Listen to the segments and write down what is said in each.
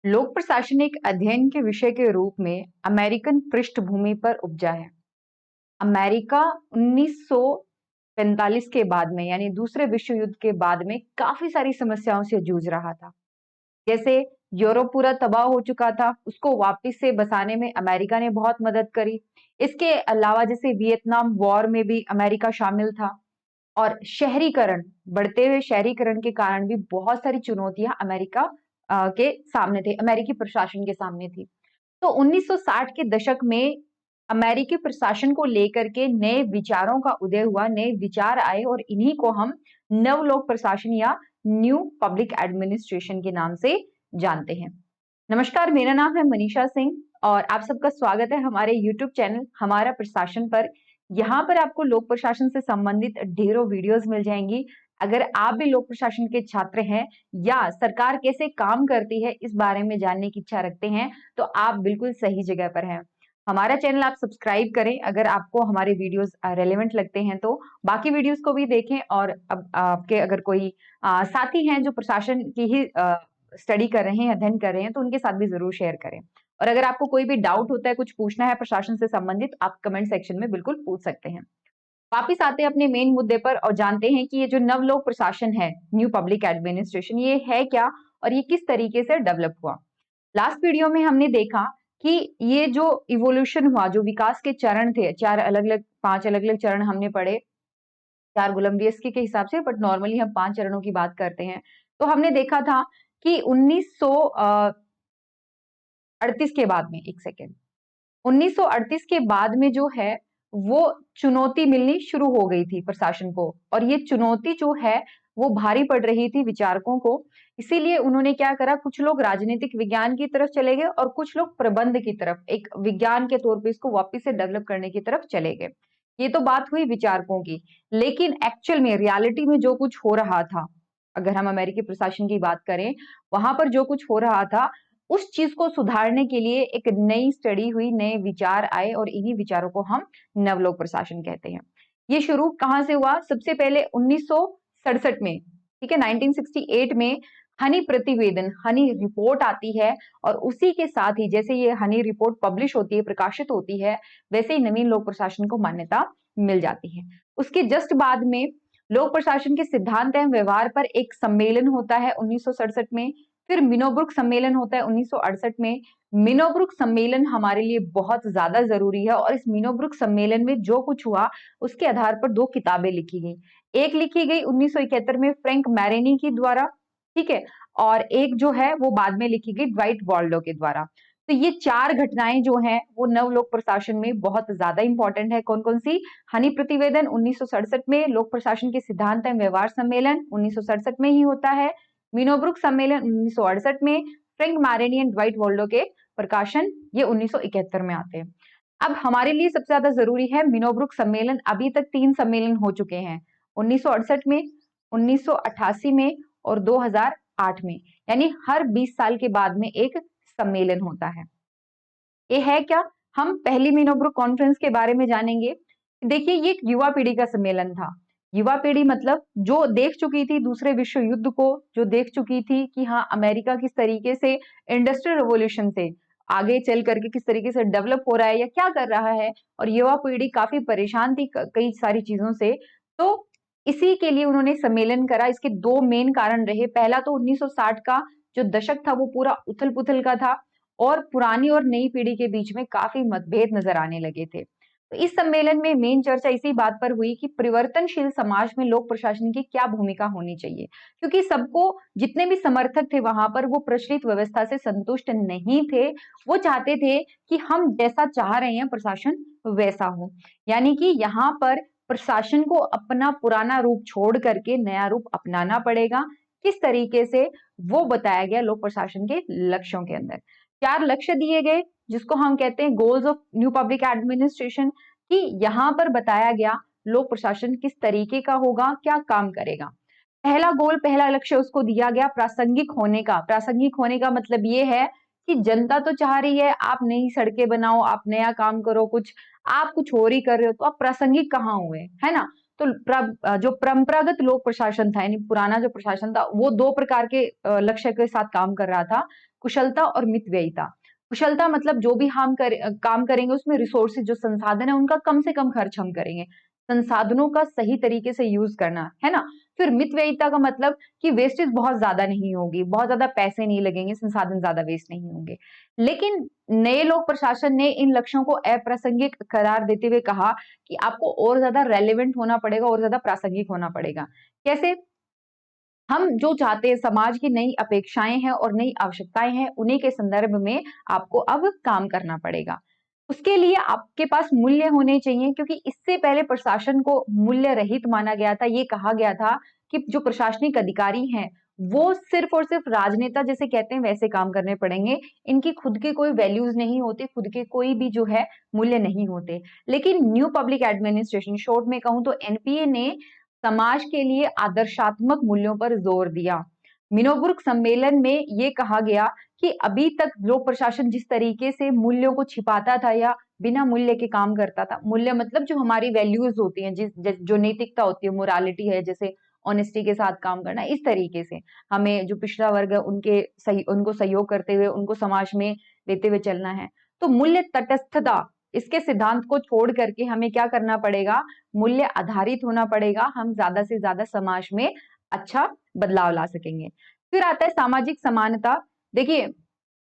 लोक प्रशासन एक अध्ययन के विषय के रूप में अमेरिकन पृष्ठभूमि पर उपजा है। अमेरिका 1945 के बाद में यानी दूसरे विश्व युद्ध के बाद में काफी सारी समस्याओं से जूझ रहा था। जैसे यूरोप पूरा तबाह हो चुका था, उसको वापस से बसाने में अमेरिका ने बहुत मदद करी। इसके अलावा जैसे वियतनाम वॉर में भी अमेरिका शामिल था और शहरीकरण, बढ़ते हुए शहरीकरण के कारण भी बहुत सारी चुनौतियां अमेरिका के सामने थे, अमेरिकी प्रशासन के सामने थी। तो 1960 के दशक में अमेरिकी प्रशासन को लेकर के नए विचारों का उदय हुआ, नए विचार आए और इन्हीं को हम नवलोक प्रशासन या न्यू पब्लिक एडमिनिस्ट्रेशन के नाम से जानते हैं। नमस्कार, मेरा नाम है मनीषा सिंह और आप सबका स्वागत है हमारे YouTube चैनल हमारा प्रशासन पर। यहाँ पर आपको लोक प्रशासन से संबंधित ढेरों वीडियोस मिल जाएंगी। अगर आप भी लोक प्रशासन के छात्र हैं या सरकार कैसे काम करती है इस बारे में जानने की इच्छा रखते हैं तो आप बिल्कुल सही जगह पर हैं। हमारा चैनल आप सब्सक्राइब करें अगर आपको हमारे वीडियोस रेलेवेंट लगते हैं तो। बाकी वीडियोस को भी देखें और अब आपके अगर कोई साथी हैं जो प्रशासन की ही स्टडी कर रहे हैं, अध्ययन कर रहे हैं, तो उनके साथ भी जरूर शेयर करें। और अगर आपको कोई भी डाउट होता है, कुछ पूछना है प्रशासन से संबंधित, आप कमेंट सेक्शन में बिल्कुल पूछ सकते हैं। वापिस आते हैं अपने मेन मुद्दे पर और जानते हैं कि ये जो नवलोक प्रशासन है, न्यू पब्लिक एडमिनिस्ट्रेशन, ये है क्या और ये किस तरीके से डेवलप हुआ। लास्ट वीडियो में हमने देखा कि ये जो इवोल्यूशन हुआ, जो विकास के चरण थे, पांच अलग अलग चरण हमने पढ़े, 4 गुलामगिरी के हिसाब से, बट नॉर्मली हम 5 चरणों की बात करते हैं। तो हमने देखा था कि 1938 के बाद में, एक सेकेंड, 1938 के बाद में जो है वो चुनौती मिलनी शुरू हो गई थी प्रशासन को, और ये चुनौती जो है वो भारी पड़ रही थी विचारकों को। इसीलिए उन्होंने क्या करा, कुछ लोग राजनीतिक विज्ञान की तरफ चले गए और कुछ लोग प्रबंध की तरफ, एक विज्ञान के तौर पे इसको वापस से डेवलप करने की तरफ चले गए। ये तो बात हुई विचारकों की, लेकिन एक्चुअल में रियलिटी में जो कुछ हो रहा था, अगर हम अमेरिकी प्रशासन की बात करें, वहां पर जो कुछ हो रहा था उस चीज को सुधारने के लिए एक नई स्टडी हुई, नए विचार आए और इन्हीं विचारों को हम नवलोक प्रशासन कहते हैं। ये शुरू कहां से हुआ? सबसे पहले 1967 में, ठीक है, 1968 में हनी प्रतिवेदन, हनी रिपोर्ट आती है और उसी के साथ ही जैसे ये हनी रिपोर्ट पब्लिश होती है, प्रकाशित होती है, वैसे ही नवीन लोक प्रशासन को मान्यता मिल जाती है। उसके जस्ट बाद में लोक प्रशासन के सिद्धांत एवं व्यवहार पर एक सम्मेलन होता है 1967 में। फिर मिनोब्रुक सम्मेलन होता है 1968 में। मिनोब्रुक सम्मेलन हमारे लिए बहुत ज्यादा जरूरी है और इस मिनोब्रुक सम्मेलन में जो कुछ हुआ उसके आधार पर 2 किताबें लिखी गई। एक लिखी गई 1971 में फ्रैंक मैरेनी के द्वारा, ठीक है, और एक जो है वो बाद में लिखी गई ड्वाइट वॉल्डो के द्वारा। तो ये 4 घटनाएं जो हैं वो नवलोक प्रशासन में बहुत ज्यादा इंपॉर्टेंट है। कौन कौन सी? हनी प्रतिवेदन 1967 में, लोक प्रशासन के सिद्धांत एवं व्यवहार सम्मेलन 1967 में ही होता है, मिनोब्रुक सम्मेलन 1968 में, फ्रैंक मैरेनी एंड ड्वाइट वॉल्डो के प्रकाशन ये 1971 में आते हैं। अब हमारे लिए सबसे ज्यादा जरूरी है मिनोब्रुक सम्मेलन। अभी तक 3 सम्मेलन हो चुके हैं, 1968 में, 1988 में और 2008 में, यानी हर 20 साल के बाद में एक सम्मेलन होता है। ये है क्या? हम पहली मिनोब्रुक कॉन्फ्रेंस के बारे में जानेंगे। देखिए, ये एक युवा पीढ़ी का सम्मेलन था। युवा पीढ़ी मतलब जो देख चुकी थी दूसरे विश्व युद्ध को, जो देख चुकी थी कि हाँ अमेरिका किस तरीके से इंडस्ट्रियल रेवोल्यूशन से आगे चल करके किस तरीके से डेवलप हो रहा है या क्या कर रहा है, और युवा पीढ़ी काफी परेशान थी कई सारी चीजों से। तो इसी के लिए उन्होंने सम्मेलन करा। इसके 2 मेन कारण रहे। पहला तो 1960 का जो दशक था वो पूरा उथल पुथल का था और पुरानी और नई पीढ़ी के बीच में काफी मतभेद नजर आने लगे थे। तो इस सम्मेलन में मेन चर्चा इसी बात पर हुई कि परिवर्तनशील समाज में लोक प्रशासन की क्या भूमिका होनी चाहिए, क्योंकि सबको, जितने भी समर्थक थे वहां पर, वो प्रचलित व्यवस्था से संतुष्ट नहीं थे। वो चाहते थे कि हम जैसा चाह रहे हैं प्रशासन वैसा हो, यानी कि यहाँ पर प्रशासन को अपना पुराना रूप छोड़ करके नया रूप अपनाना पड़ेगा। किस तरीके से, वो बताया गया लोक प्रशासन के लक्ष्यों के अंदर। 4 लक्ष्य दिए गए जिसको हम कहते हैं goals of new public administration, कि यहाँ पर बताया गया लोक प्रशासन किस तरीके का होगा, क्या काम करेगा। पहला गोल, पहला लक्ष्य उसको दिया गया प्रासंगिक होने का। प्रासंगिक होने का मतलब ये है कि जनता तो चाह रही है आप नई सड़कें बनाओ, आप नया काम करो, कुछ आप कुछ और ही कर रहे हो, तो आप प्रासंगिक कहाँ हुए, है ना। तो जो परंपरागत लोक प्रशासन था, यानी पुराना जो प्रशासन था, वो दो प्रकार के लक्ष्य के साथ काम कर रहा था, कुशलता और मितव्ययिता। कुशलता मतलब जो भी हम काम करेंगे उसमें रिसोर्सेज, जो संसाधन है उनका कम से कम खर्च हम करेंगे, संसाधनों का सही तरीके से यूज करना, है ना। फिर मितव्ययिता का मतलब कि वेस्टेज बहुत ज्यादा नहीं होगी, बहुत ज्यादा पैसे नहीं लगेंगे, संसाधन ज्यादा वेस्ट नहीं होंगे। लेकिन नए लोक प्रशासन ने इन लक्ष्यों को अप्रासंगिक करार देते हुए कहा कि आपको और ज्यादा रेलेवेंट होना पड़ेगा, और ज्यादा प्रासंगिक होना पड़ेगा। कैसे? हम जो चाहते हैं, समाज की नई अपेक्षाएं हैं और नई आवश्यकताएं हैं, उन्हीं के संदर्भ में आपको अब काम करना पड़ेगा। उसके लिए आपके पास मूल्य होने चाहिए, क्योंकि इससे पहले प्रशासन को मूल्य रहित माना गया था। ये कहा गया था कि जो प्रशासनिक अधिकारी हैं वो सिर्फ और सिर्फ राजनेता जैसे कहते हैं वैसे काम करने पड़ेंगे, इनकी खुद की कोई वैल्यूज नहीं होती, खुद के कोई भी जो है मूल्य नहीं होते। लेकिन न्यू पब्लिक एडमिनिस्ट्रेशन, शॉर्ट में कहूं तो एनपीए ने समाज के लिए आदर्शात्मक मूल्यों पर जोर दिया। मिनोबुर्ग सम्मेलन में ये कहा गया कि अभी तक लोक प्रशासन जिस तरीके से मूल्यों को छिपाता था या बिना मूल्य के काम करता था, मूल्य मतलब जो हमारी वैल्यूज होती हैं, जो नैतिकता होती है, मोरालिटी है, जैसे ऑनेस्टी के साथ काम करना, इस तरीके से हमें जो पिछड़ा वर्ग है उनको सहयोग करते हुए उनको समाज में लेते हुए चलना है। तो मूल्य तटस्थता, इसके सिद्धांत को छोड़ करके हमें क्या करना पड़ेगा? मूल्य आधारित होना पड़ेगा, हम ज्यादा से ज्यादा समाज में अच्छा बदलाव ला सकेंगे। फिर आता है सामाजिक समानता। देखिए,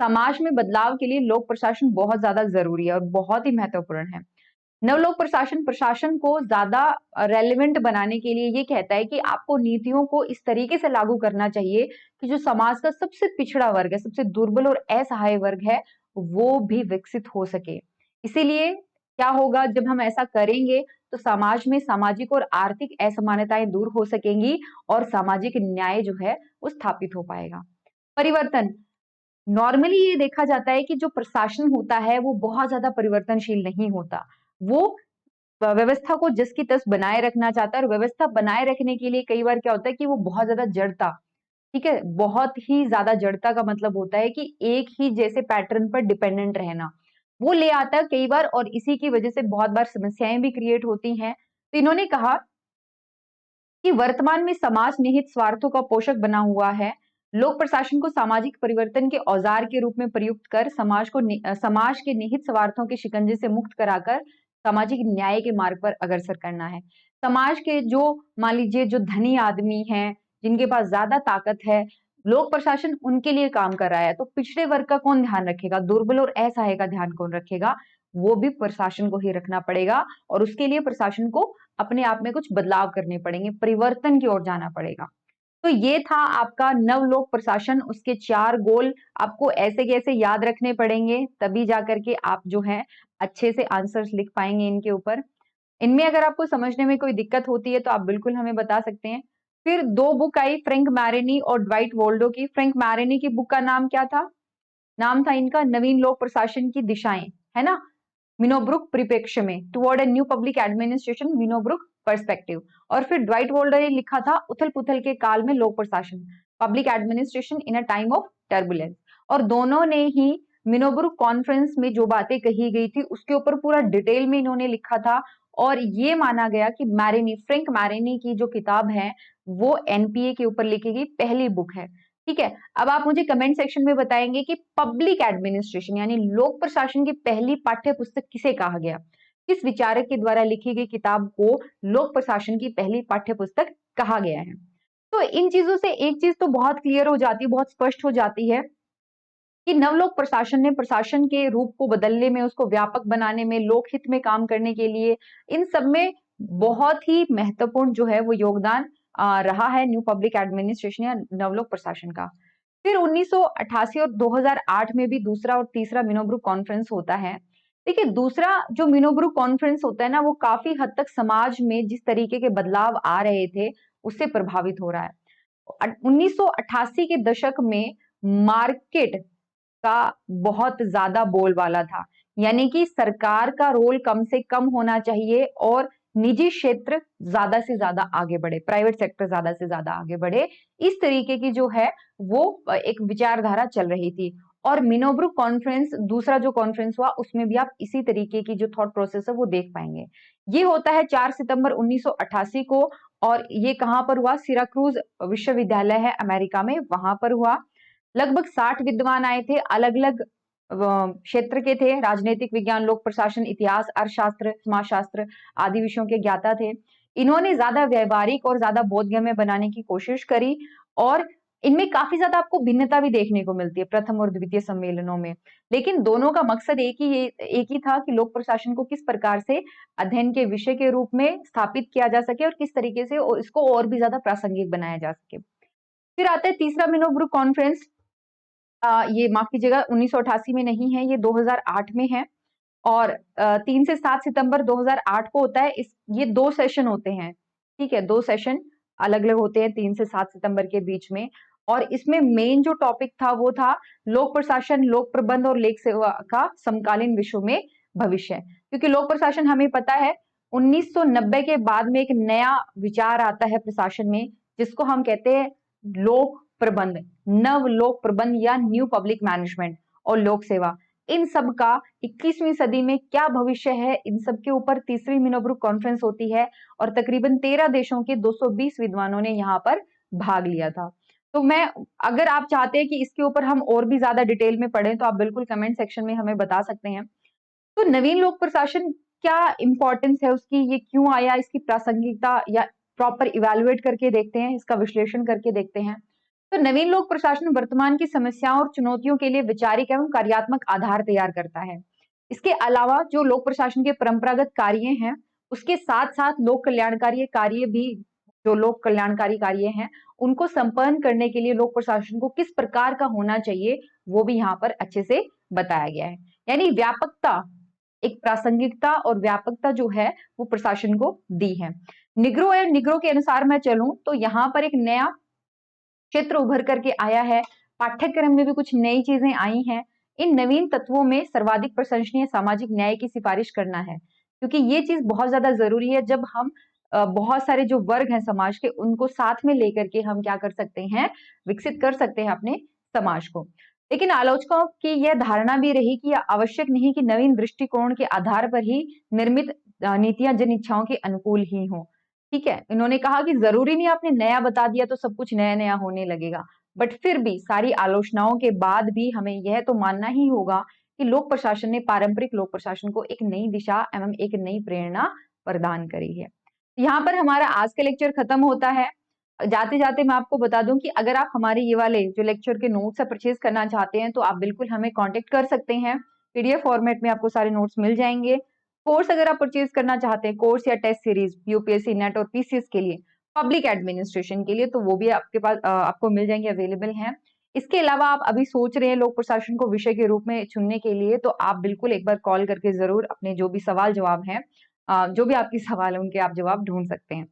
समाज में बदलाव के लिए लोक प्रशासन बहुत ज्यादा जरूरी है और बहुत ही महत्वपूर्ण है। नवलोक प्रशासन प्रशासन को ज्यादा रेलेवेंट बनाने के लिए ये कहता है कि आपको नीतियों को इस तरीके से लागू करना चाहिए कि जो समाज का सबसे पिछड़ा वर्ग है, सबसे दुर्बल और असहाय वर्ग है, वो भी विकसित हो सके। इसीलिए क्या होगा, जब हम ऐसा करेंगे तो समाज में सामाजिक और आर्थिक असमानताएं दूर हो सकेंगी और सामाजिक न्याय जो है वो स्थापित हो पाएगा। परिवर्तन, नॉर्मली ये देखा जाता है कि जो प्रशासन होता है वो बहुत ज्यादा परिवर्तनशील नहीं होता। वो व्यवस्था को जस की तस बनाए रखना चाहता है, और व्यवस्था बनाए रखने के लिए कई बार क्या होता है कि वो बहुत ज्यादा जड़ता, ठीक है, बहुत ही ज्यादा जड़ता का मतलब होता है कि एक ही जैसे पैटर्न पर डिपेंडेंट रहना, वो ले आता है कई बार, और इसी की वजह से बहुत बार समस्याएं भी क्रिएट होती हैं। तो इन्होंने कहा कि वर्तमान में समाज निहित स्वार्थों का पोषक बना हुआ है। लोक प्रशासन को सामाजिक परिवर्तन के औजार के रूप में प्रयुक्त कर समाज के निहित स्वार्थों के शिकंजे से मुक्त कराकर सामाजिक न्याय के मार्ग पर अग्रसर करना है। समाज के जो, मान लीजिए, जो धनी आदमी हैं, जिनके पास ज्यादा ताकत है, लोक प्रशासन उनके लिए काम कर रहा है, तो पिछड़े वर्ग का कौन ध्यान रखेगा? दुर्बल और असहाय का ध्यान कौन रखेगा? वो भी प्रशासन को ही रखना पड़ेगा, और उसके लिए प्रशासन को अपने आप में कुछ बदलाव करने पड़ेंगे, परिवर्तन की ओर जाना पड़ेगा। तो ये था आपका नवलोक प्रशासन, उसके 4 गोल आपको ऐसे कैसे याद रखने पड़ेंगे, तभी जाकर के आप जो है अच्छे से आंसर्स लिख पाएंगे इनके ऊपर। इनमें अगर आपको समझने में कोई दिक्कत होती है तो आप बिल्कुल हमें बता सकते हैं। फिर 2 बुक आई, फ्रैंक मैरिनी और ड्वाइट वोल्डो की। फ्रैंक मैरिनी की बुक का नाम क्या था? नाम था इनका नवीन लोक प्रशासन की दिशाएं, है ना, मिनोब्रुक परिप्रेक्ष्य में, toward a new public administration, Minnowbrook perspective. और फिर ड्वाइट वोल्डर ने लिखा था उथल पुथल के काल में लोक प्रशासन, public administration in a time of turbulence. और दोनों ने ही मिनोब्रुक कॉन्फ्रेंस में जो बातें कही गई थी उसके ऊपर पूरा डिटेल में इन्होंने लिखा था, और ये माना गया कि मैरिनी, फ्रैंक मैरिनी की जो किताब है वो एनपीए के ऊपर लिखी गई पहली बुक है। ठीक है, अब आप मुझे कमेंट सेक्शन में बताएंगे कि पब्लिक एडमिनिस्ट्रेशन यानी लोक प्रशासन की पहली पाठ्य पुस्तक किसे कहा गया? किस विचारक के द्वारा लिखी गई किताब को लोक प्रशासन की पहली पाठ्य पुस्तक कहा गया है? तो इन चीजों से एक चीज तो बहुत क्लियर हो जाती है, बहुत स्पष्ट हो जाती है कि नवलोक प्रशासन ने प्रशासन के रूप को बदलने में, उसको व्यापक बनाने में, लोकहित में काम करने के लिए, इन सब में बहुत ही महत्वपूर्ण जो है वो योगदान रहा है न्यू पब्लिक एडमिनिस्ट्रेशन या नवलोक प्रशासन का। फिर 1988 और 2008 में भी दूसरा और तीसरा मिनोब्रुक कॉन्फ्रेंस होता है। देखिए, दूसरा जो मिनोब्रुक कॉन्फ्रेंस होता है ना, वो काफी हद तक समाज में जिस तरीके के बदलाव आ रहे थे उससे प्रभावित हो रहा है। 1988 के दशक में मार्केट का बहुत ज्यादा बोलबाला था, यानी कि सरकार का रोल कम से कम होना चाहिए और निजी क्षेत्र ज्यादा से ज्यादा आगे बढ़े, प्राइवेट सेक्टर ज्यादा से ज्यादा आगे बढ़े, इस तरीके की जो है वो एक विचारधारा चल रही थी। और मिनोब्रुक कॉन्फ्रेंस दूसरा जो कॉन्फ्रेंस हुआ उसमें भी आप इसी तरीके की जो थॉट प्रोसेस है वो देख पाएंगे। ये होता है 4 सितंबर 1988 को और ये कहाँ पर हुआ? सिराक्रूज विश्वविद्यालय है अमेरिका में, वहां पर हुआ। लगभग 60 विद्वान आए थे, अलग अलग क्षेत्र के थे, राजनीतिक विज्ञान, लोक प्रशासन, इतिहास, अर्थशास्त्र, समाजशास्त्र आदि विषयों के ज्ञाता थे। इन्होंने ज्यादा व्यवहारिक और ज्यादा बोधगम्य बनाने की कोशिश करी और इनमें काफी ज्यादा आपको भिन्नता भी देखने को मिलती है प्रथम और द्वितीय सम्मेलनों में, लेकिन दोनों का मकसद एक ही था कि लोक प्रशासन को किस प्रकार से अध्ययन के विषय के रूप में स्थापित किया जा सके और किस तरीके से इसको और भी ज्यादा प्रासंगिक बनाया जा सके। फिर आता है तीसरा मिनोब्रुक कॉन्फ्रेंस। ये माफ कीजिएगा 1988 में नहीं है, ये 2008 में है और 3 से 7 सितंबर 2008 को होता है। ये 2 सेशन होते हैं, ठीक है, 2 सेशन अलग अलग होते हैं 3 से 7 सितंबर के बीच में। और इसमें मेन जो टॉपिक था वो था लोक प्रशासन, लोक प्रबंध और लेख सेवा का समकालीन विश्व में भविष्य। क्योंकि लोक प्रशासन हमें पता है 1990 के बाद में एक नया विचार आता है प्रशासन में, जिसको हम कहते हैं लोक प्रबंध, नव लोक प्रबंध या न्यू पब्लिक मैनेजमेंट और लोक सेवा। इन सब का 21वीं सदी में क्या भविष्य है, इन सब के ऊपर तीसरी मिनोब्रुक कॉन्फ्रेंस होती है और तकरीबन 13 देशों के 220 विद्वानों ने यहाँ पर भाग लिया था। तो अगर आप चाहते हैं कि इसके ऊपर हम और भी ज्यादा डिटेल में पढ़ें तो आप बिल्कुल कमेंट सेक्शन में हमें बता सकते हैं। तो नवीन लोक प्रशासन क्या इंपॉर्टेंस है उसकी, ये क्यों आया, इसकी प्रासंगिकता या प्रॉपर इवेलुएट करके देखते हैं, इसका विश्लेषण करके देखते हैं। तो नवीन लोक प्रशासन वर्तमान की समस्याओं और चुनौतियों के लिए वैचारिक एवं कार्यात्मक आधार तैयार करता है। इसके अलावा जो लोक प्रशासन के परंपरागत कार्य हैं उसके साथ साथ लोक कल्याणकारी कार्य भी, जो लोक कल्याणकारी कार्य हैं उनको संपन्न करने के लिए लोक प्रशासन को किस प्रकार का होना चाहिए वो भी यहाँ पर अच्छे से बताया गया है। यानी व्यापकता, एक प्रासंगिकता और व्यापकता जो है वो प्रशासन को दी है। निग्रो एवं निग्रो के अनुसार मैं चलूं तो यहाँ पर एक नया क्षेत्र उभर करके आया है, पाठ्यक्रम में भी कुछ नई चीजें आई हैं। इन नवीन तत्वों में सर्वाधिक प्रशंसनीय सामाजिक न्याय की सिफारिश करना है, क्योंकि ये चीज बहुत ज्यादा जरूरी है। जब हम बहुत सारे जो वर्ग हैं समाज के उनको साथ में लेकर के हम क्या कर सकते हैं, विकसित कर सकते हैं अपने समाज को। लेकिन आलोचकों की यह धारणा भी रही कि यह आवश्यक नहीं कि नवीन दृष्टिकोण के आधार पर ही निर्मित नीतियां जन इच्छाओं के अनुकूल ही हों। ठीक है, इन्होंने कहा कि जरूरी नहीं आपने नया बता दिया तो सब कुछ नया नया होने लगेगा, बट फिर भी सारी आलोचनाओं के बाद भी हमें यह तो मानना ही होगा कि लोक प्रशासन ने पारंपरिक लोक प्रशासन को एक नई दिशा एवं एक नई प्रेरणा प्रदान करी है। यहाँ पर हमारा आज का लेक्चर खत्म होता है। जाते जाते मैं आपको बता दूं कि अगर आप हमारे ये वाले जो लेक्चर के नोट्स है परचेज करना चाहते हैं तो आप बिल्कुल हमें कांटेक्ट कर सकते हैं। पीडीएफ फॉर्मेट में आपको सारे नोट्स मिल जाएंगे। कोर्स अगर आप परचेज करना चाहते हैं, कोर्स या टेस्ट सीरीज यूपीएससी नेट और पीसीएस के लिए, पब्लिक एडमिनिस्ट्रेशन के लिए, तो वो भी आपके पास आपको मिल जाएंगे, अवेलेबल हैं। इसके अलावा आप अभी सोच रहे हैं लोक प्रशासन को विषय के रूप में चुनने के लिए, तो आप बिल्कुल एक बार कॉल करके जरूर अपने जो भी सवाल जवाब है, जो भी आपकी सवाल है उनके आप जवाब ढूंढ सकते हैं।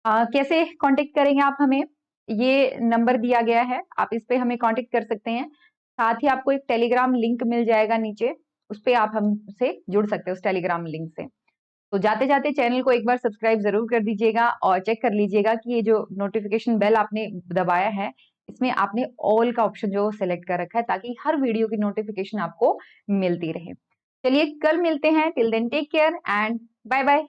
कैसे कांटेक्ट करेंगे आप हमें, ये नंबर दिया गया है, आप इस पे हमें कांटेक्ट कर सकते हैं। साथ ही आपको एक टेलीग्राम लिंक मिल जाएगा नीचे, उस पे आप हमसे जुड़ सकते हैं उस टेलीग्राम लिंक से। तो जाते जाते चैनल को एक बार सब्सक्राइब जरूर कर दीजिएगा और चेक कर लीजिएगा कि ये जो नोटिफिकेशन बेल आपने दबाया है इसमें आपने ऑल का ऑप्शन जो सिलेक्ट कर रखा है, ताकि हर वीडियो की नोटिफिकेशन आपको मिलती रहे। चलिए कल मिलते हैं, till then take care and bye bye.